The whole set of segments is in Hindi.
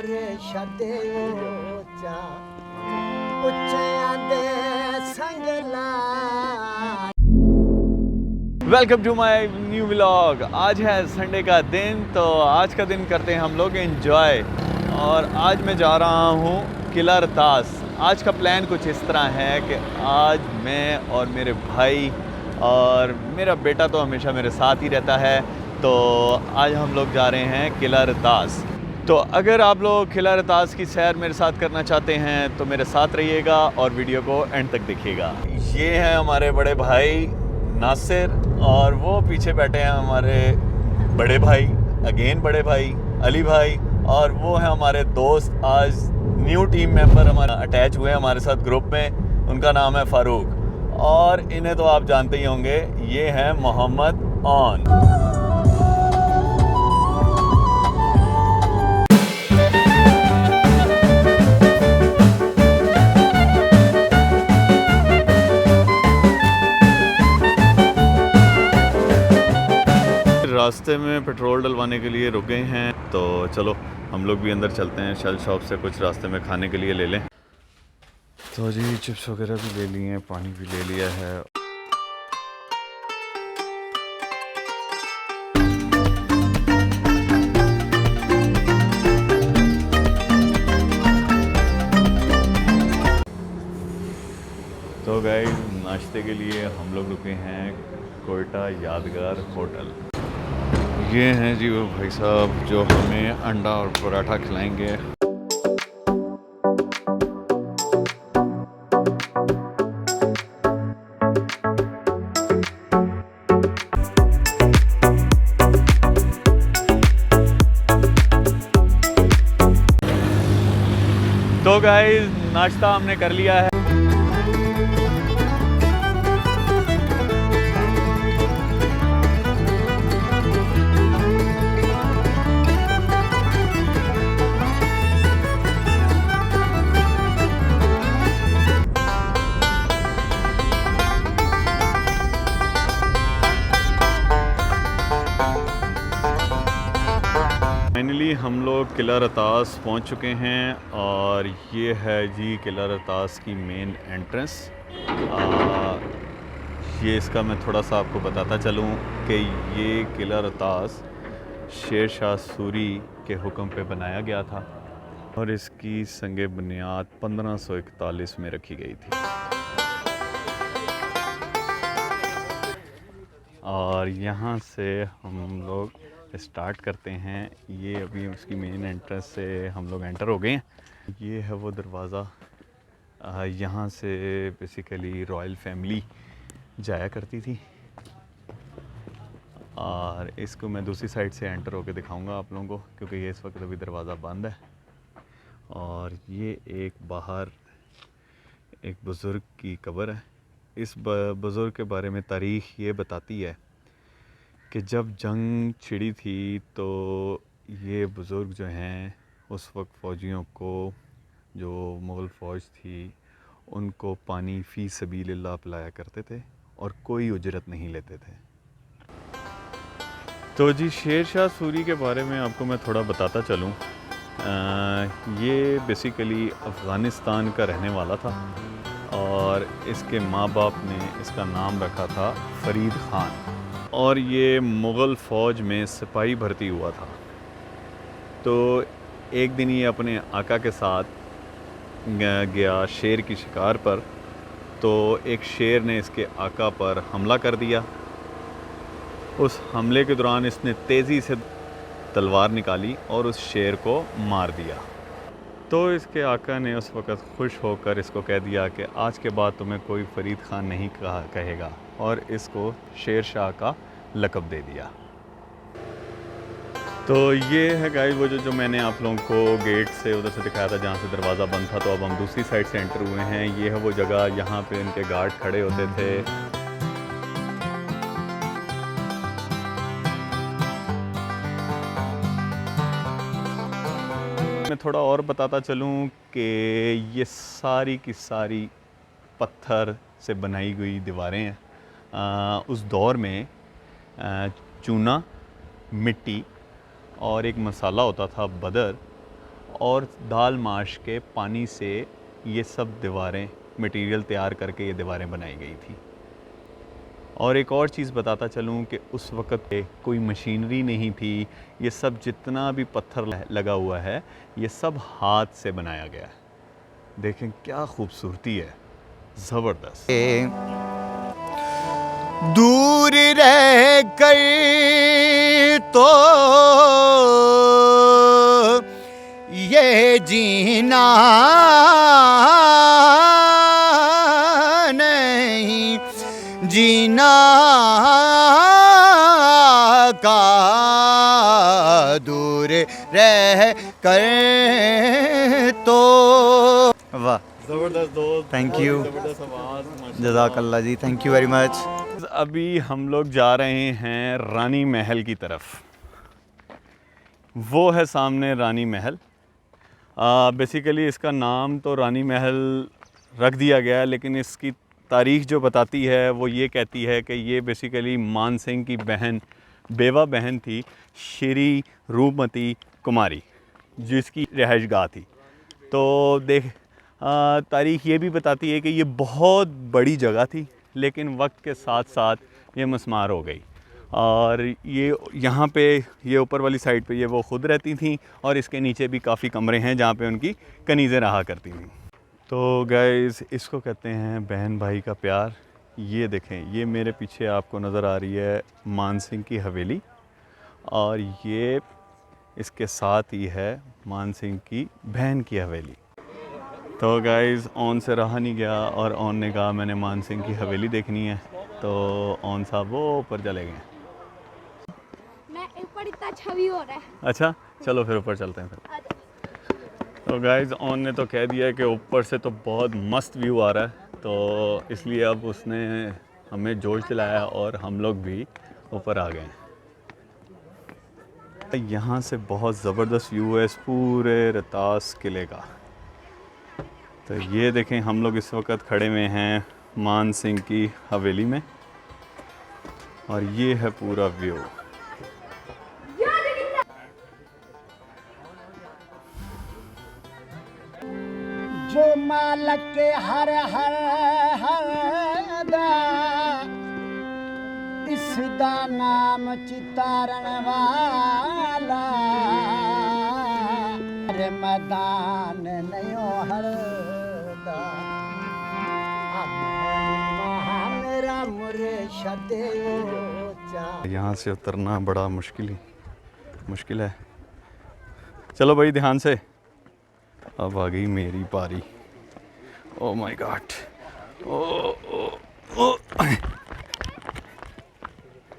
मोरे शदे ऊंचा उच्चया दे संगला। Welcome to my new vlog. आज है संडे का दिन, तो आज का दिन करते हैं हम लोग एंजॉय। और आज मैं जा रहा हूँ किला रतास। आज का प्लान कुछ इस तरह है कि आज मैं और मेरे भाई और मेरा बेटा तो हमेशा मेरे साथ ही रहता है, तो आज हम लोग जा रहे हैं किला रतास। तो अगर आप लोग किला रतास की सैर मेरे साथ करना चाहते हैं तो मेरे साथ रहिएगा और वीडियो को एंड तक देखिएगा। ये हैं हमारे बड़े भाई नासिर और वो पीछे बैठे हैं हमारे बड़े भाई, अगेन बड़े भाई अली भाई, और वो हैं हमारे दोस्त। आज न्यू टीम मेंबर हमारा अटैच हुए हमारे साथ ग्रुप में, उनका नाम है फ़ारूक, और इन्हें तो आप जानते ही होंगे, ये हैं मोहम्मद ऑन। रास्ते में पेट्रोल डलवाने के लिए रुक गए हैं, तो चलो हम लोग भी अंदर चलते हैं। शेल शॉप से कुछ रास्ते में खाने के लिए ले लें। तो जी चिप्स वगैरह भी ले लिए हैं, पानी भी ले लिया है। तो गाइस नाश्ते के लिए हम लोग रुके हैं कोयटा यादगार होटल। ये हैं जी वो भाई साहब जो हमें अंडा और पराठा खिलाएंगे। तो गाइस नाश्ता हमने कर लिया है। फाइनली हम लोग किला रतास पहुंच चुके हैं, और ये है जी किला रतास की मेन एंट्रेंस। ये इसका मैं थोड़ा सा आपको बताता चलूं कि ये किला रतास शेर शाह सूरी के हुक्म पे बनाया गया था, और इसकी संगे बुनियाद 1541 में रखी गई थी। और यहाँ से हम लोग स्टार्ट करते हैं। ये अभी उसकी मेन एंट्रेंस से हम लोग एंटर हो गए हैं। ये है वो दरवाज़ा, यहाँ से बेसिकली रॉयल फैमिली जाया करती थी, और इसको मैं दूसरी साइड से एंटर होकर दिखाऊंगा आप लोगों को, क्योंकि ये इस वक्त अभी दरवाज़ा बंद है। और ये एक बाहर एक बुज़ुर्ग की कब्र है। इस बुज़ुर्ग के बारे में तारीख़ ये बताती है कि जब जंग छिड़ी थी तो ये बुज़ुर्ग जो हैं उस वक्त फ़ौजियों को, जो मुग़ल फ़ौज थी, उनको पानी फ़ी सबीलिल्लाह पिलाया करते थे और कोई उजरत नहीं लेते थे। तो जी शेर शाह सूरी के बारे में आपको मैं थोड़ा बताता चलूँ। ये बेसिकली अफ़गानिस्तान का रहने वाला था, और इसके माँ बाप ने इसका नाम रखा था फ़रीद ख़ान, और ये मुग़ल फ़ौज में सिपाही भर्ती हुआ था। तो एक दिन ये अपने आका के साथ गया शेर की शिकार पर, तो एक शेर ने इसके आका पर हमला कर दिया। उस हमले के दौरान इसने तेज़ी से तलवार निकाली और उस शेर को मार दिया। तो इसके आका ने उस वक़्त खुश होकर इसको कह दिया कि आज के बाद तुम्हें कोई फ़रीद ख़ान नहीं कहेगा, और इसको शेर शाह का लक़ब दे दिया। तो ये है गाइस वो जो मैंने आप लोगों को गेट से उधर से दिखाया था जहाँ से दरवाज़ा बंद था। तो अब हम दूसरी साइड से एंटर हुए हैं। ये है वो जगह यहाँ पे इनके गार्ड खड़े होते थे। मैं थोड़ा और बताता चलूँ कि ये सारी की सारी पत्थर से बनाई हुई दीवारें हैं। उस दौर में चूना, मिट्टी और एक मसाला होता था बदर, और दाल माश के पानी से ये सब दीवारें मटेरियल तैयार करके ये दीवारें बनाई गई थी। और एक और चीज़ बताता चलूँ कि उस वक़्त कोई मशीनरी नहीं थी। ये सब जितना भी पत्थर लगा हुआ है ये सब हाथ से बनाया गया है। देखें क्या खूबसूरती है, ज़बरदस्त। दूर रह कर तो ये जीना नहीं, जीना का दूर रह कर तो। वाह, ज़बरदस्त दोस्त, Thank you. ज़बरदस्त आवाज़, माशाल्लाह। जज़ाकल्लाह जी, थैंक यू वेरी मच। अभी हम लोग जा रहे हैं रानी महल की तरफ। वो है सामने रानी महल। बेसिकली इसका नाम तो रानी महल रख दिया गया है, लेकिन इसकी तारीख़ जो बताती है वो ये कहती है कि ये बेसिकली मान सिंह की बहन, बेवा बहन थी, श्री रूपमती कुमारी, जिसकी रिहाइशगाह थी। तो तारीख़ ये भी बताती है कि ये बहुत बड़ी जगह थी, लेकिन वक्त के साथ साथ ये मस्मार हो गई। और ये यहाँ पे, ये ऊपर वाली साइड पे ये वो खुद रहती थी, और इसके नीचे भी काफ़ी कमरे हैं जहाँ पे उनकी कनीज़ें रहा करती थी। तो गाइस, इसको कहते हैं बहन भाई का प्यार। ये देखें, ये मेरे पीछे आपको नज़र आ रही है मान सिंह की हवेली, और ये इसके साथ ही है मान सिंह की बहन की हवेली। तो गाइस, ऑन से रहा नहीं गया, और ऑन ने कहा मैंने मान सिंह की हवेली देखनी है, तो ऑन साहब वो ऊपर चले गए। मैं ऊपर इतना अच्छा व्यू हो रहा है। अच्छा, चलो फिर ऊपर चलते हैं फिर। तो गाइस, ऑन ने तो कह दिया कि ऊपर से तो बहुत मस्त व्यू आ रहा है, तो इसलिए अब उसने हमें जोश दिलाया और हम लोग भी ऊपर आ गए। यहाँ से बहुत ज़बरदस्त व्यू है इस पूरे रतास किले का। तो ये देखें, हम लोग इस वक्त खड़े हुए हैं मान सिंह की हवेली में, और ये है पूरा व्यू। जो मालक के हर हर हर दा इसदा नाम चितारण वाला, हर मैदान नयो हर दा मेरा मुर्शद ऊंचा। यहाँ से उतरना बड़ा मुश्किल है। चलो भाई, ध्यान से। अब आ गई मेरी पारी। ओ माय गॉड, ओ।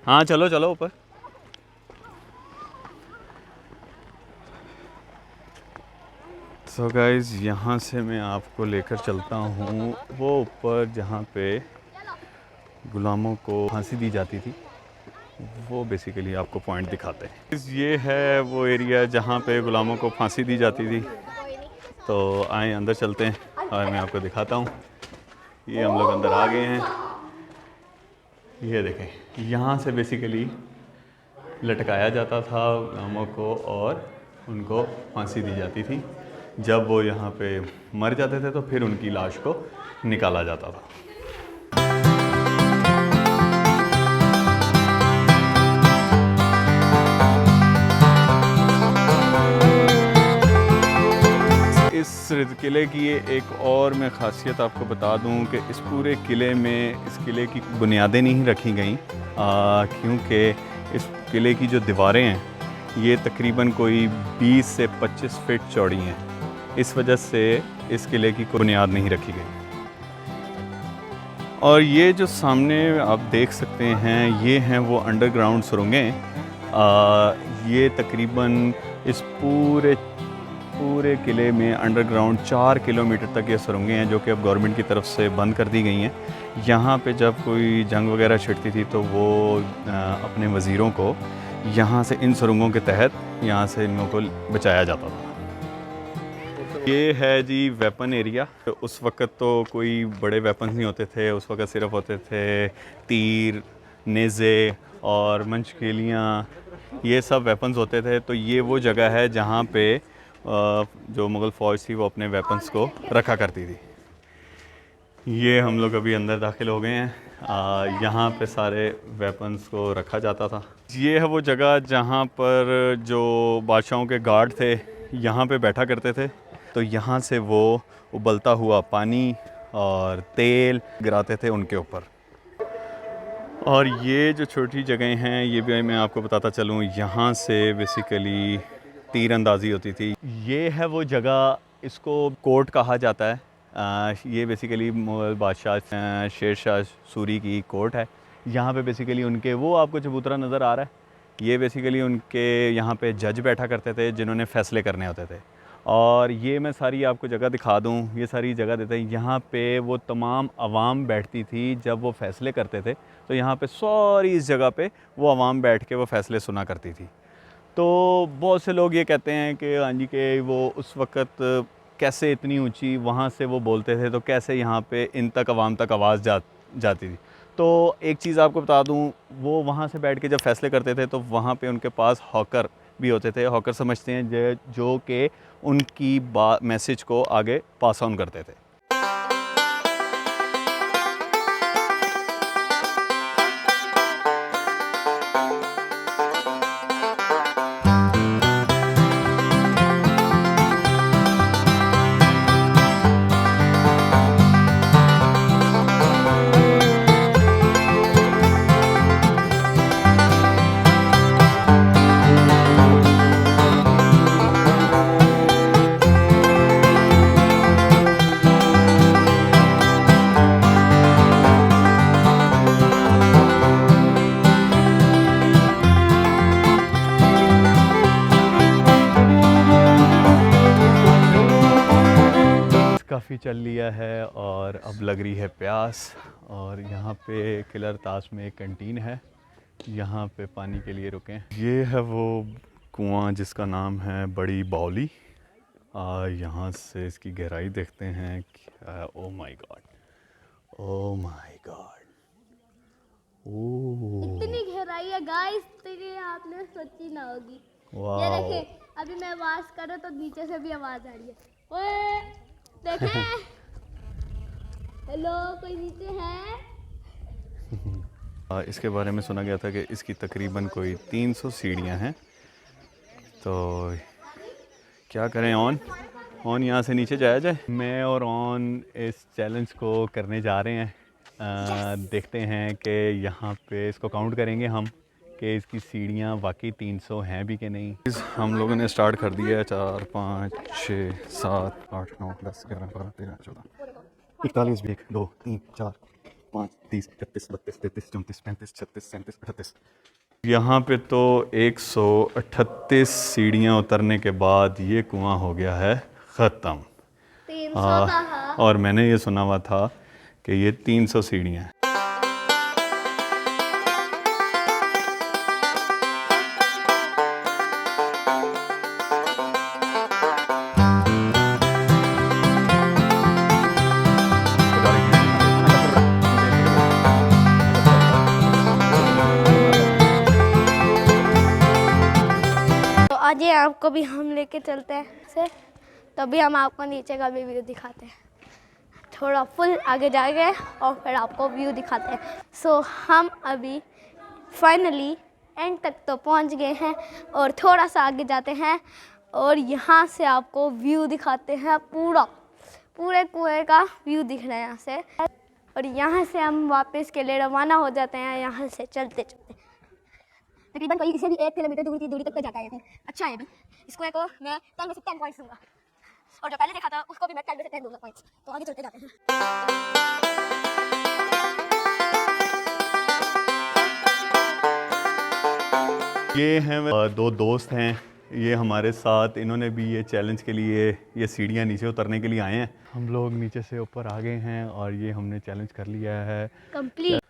हाँ, चलो चलो ऊपर। सो गाइस, यहाँ से मैं आपको लेकर चलता हूँ वो ऊपर जहाँ पे गुलामों को फांसी दी जाती थी। वो बेसिकली आपको पॉइंट दिखाते हैं। ये है वो एरिया जहाँ पे गुलामों को फांसी दी जाती थी। तो आए अंदर चलते हैं और मैं आपको दिखाता हूँ। ये हम लोग अंदर आ गए हैं। ये देखें, यहाँ से बेसिकली लटकाया जाता था गुलामों को और उनको फांसी दी जाती थी। जब वो यहाँ पे मर जाते थे तो फिर उनकी लाश को निकाला जाता था। इस किले की एक और मैं ख़ासियत आपको बता दूं कि इस पूरे किले में इस किले की बुनियादें नहीं रखी गई, क्योंकि इस किले की जो दीवारें हैं ये तकरीबन कोई 20 से 25 फीट चौड़ी हैं। इस वजह से इस किले की कोई बुनियाद नहीं रखी गई। और ये जो सामने आप देख सकते हैं, ये हैं वो अंडरग्राउंड सुरंगें। ये तकरीबन इस पूरे किले में अंडरग्राउंड 4 किलोमीटर तक ये सुरंगें हैं, जो कि अब गवर्नमेंट की तरफ से बंद कर दी गई हैं। यहाँ पे जब कोई जंग वगैरह छिड़ती थी तो वो अपने वज़ीरों को यहाँ से इन सुरंगों के तहत यहाँ से इन लोगों को बचाया जाता था। ये है जी वेपन एरिया। उस वक़्त तो कोई बड़े वेपन्स नहीं होते थे, उस वक़्त सिर्फ होते थे तीर, नेज़े और मंशकेलियाँ, ये सब वेपन्स होते थे। तो ये वो जगह है जहाँ पे जो मुग़ल फ़ौज थी वो अपने वेपन्स को रखा करती थी। ये हम लोग अभी अंदर दाखिल हो गए हैं। यहाँ पे सारे वेपन्स को रखा जाता था। ये है वो जगह जहाँ पर जो बादशाहों के गार्ड थे यहाँ पे बैठा करते थे। तो यहाँ से वो उबलता हुआ पानी और तेल गिराते थे उनके ऊपर। और ये जो छोटी जगह हैं ये भी मैं आपको बताता चलूँ, यहाँ से बेसिकली तीर अंदाज़ी होती थी। ये है वो जगह, इसको कोर्ट कहा जाता है। ये बेसिकली मुग़ल बादशाह शेर शाह सूरी की कोर्ट है। यहाँ पे बेसिकली उनके, वो आपको चबूतरा नज़र आ रहा है, ये बेसिकली उनके यहाँ पे जज बैठा करते थे जिन्होंने फ़ैसले करने होते थे। और ये मैं सारी आपको जगह दिखा दूँ, ये सारी जगह देते हैं। यहाँ पे वो तमाम आवाम बैठती थी जब वो फ़ैसले करते थे। तो यहाँ पे सारी इस जगह पे वो आवाम बैठ के वो फ़ैसले सुना करती थी। तो बहुत से लोग ये कहते हैं कि हाँ जी कि वो उस वक़्त कैसे इतनी ऊंची वहाँ से वो बोलते थे, तो कैसे यहाँ पे इन तक आवाम तक आवाज़ जाती थी। तो एक चीज़ आपको बता दूँ, वो वहाँ से बैठ के जब फ़ैसले करते थे तो वहाँ पे उनके पास हॉकर भी होते थे। हॉकर समझते हैं जो कि उनकी मैसेज को आगे पास ऑन करते थे। काफ़ी चल लिया है और अब लग रही है प्यास। और यहाँ पे किला रतास में एक कैंटीन है, यहाँ पे पानी के लिए रुकें। ये है वो कुआं जिसका नाम है बड़ी बावली। यहाँ से इसकी गहराई देखते हैं। Oh my God, oh my God, oh इतनी गहराई है गाइस, इतनी आपने सोची ना होगी। ये वाह, देखें, अभी मैं आवाज कर रहा तो नीचे से भी आवाज आ रही है। ओए देखें, हेलो, कोई नीचे है? इसके बारे में सुना गया था कि इसकी तकरीबन कोई 300 सीढ़ियाँ हैं। तो क्या करें, ऑन यहाँ से नीचे जाया जाए। मैं और ऑन इस चैलेंज को करने जा रहे हैं। देखते हैं कि यहाँ पे इसको काउंट करेंगे हम कि इसकी सीढ़ियाँ वाकई 300 हैं भी कि नहीं। हम लोगों ने स्टार्ट कर दिया है। 4 5 6 7 8 9 10 11 12 13 14 41 1 2 3 4 5 30 31 32 33 34 35 36 37 38। यहाँ पे तो 138 सीढ़ियाँ उतरने के बाद ये कुआं हो गया है ख़त्म। 300 था। और मैंने ये सुना हुआ था कि ये 300 सीढ़ियाँ हैं। आज ये आपको भी हम लेके चलते हैं से, तभी हम आपको नीचे का भी व्यू दिखाते हैं। थोड़ा फुल आगे जाएंगे और फिर आपको व्यू दिखाते हैं। सो हम अभी फाइनली एंड तक तो पहुंच गए हैं और थोड़ा सा आगे जाते हैं और यहाँ से आपको व्यू दिखाते हैं। पूरे कुएं का व्यू दिख रहा है यहाँ से। और यहाँ से हम वापस के लिए रवाना हो जाते हैं, यहाँ से चलते चलते तकरीबन कोई इसे भी 1 किलोमीटर दूरी तक जाता है। अच्छा है, इसको एक मैं 10 में से 10 पॉइंट्स दूंगा और जो पहले देखा था उसको भी मैं 10 में से 10 दूंगा पॉइंट्स। तो आगे चलते जाते हैं। ये हैं दो दोस्त हैं, ये हमारे साथ, इन्होंने भी ये चैलेंज के लिए ये सीढ़ियाँ नीचे उतरने के लिए आए हैं। हम लोग नीचे से ऊपर आ गए हैं और ये हमने चैलेंज कर लिया है कंप्लीट।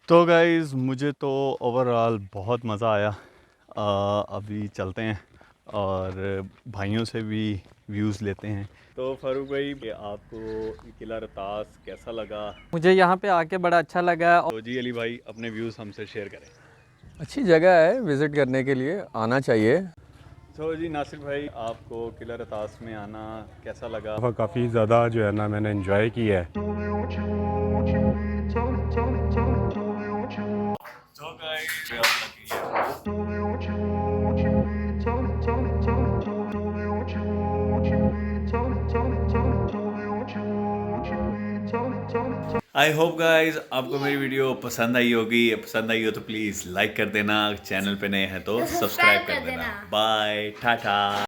तो गाइज़ मुझे तो ओवरऑल बहुत मज़ा आया। अभी चलते हैं और भाइयों से भी व्यूज़ लेते हैं। तो फारूक भाई, आपको किला रतास कैसा लगा? मुझे यहाँ पे आके बड़ा अच्छा लगा। तो जी अली भाई, अपने व्यूज़ हमसे शेयर करें। अच्छी जगह है, विज़िट करने के लिए आना चाहिए। तो जी नासिर भाई, आपको किला रतास में आना कैसा लगा? काफ़ी ज़्यादा जो है ना मैंने एंजॉय किया है। तो गाइस आई होप गाइस आपको मेरी वीडियो पसंद आई होगी। पसंद आई हो तो प्लीज़ लाइक कर देना, चैनल पे नए हैं तो सब्सक्राइब कर देना। बाय, टाटा।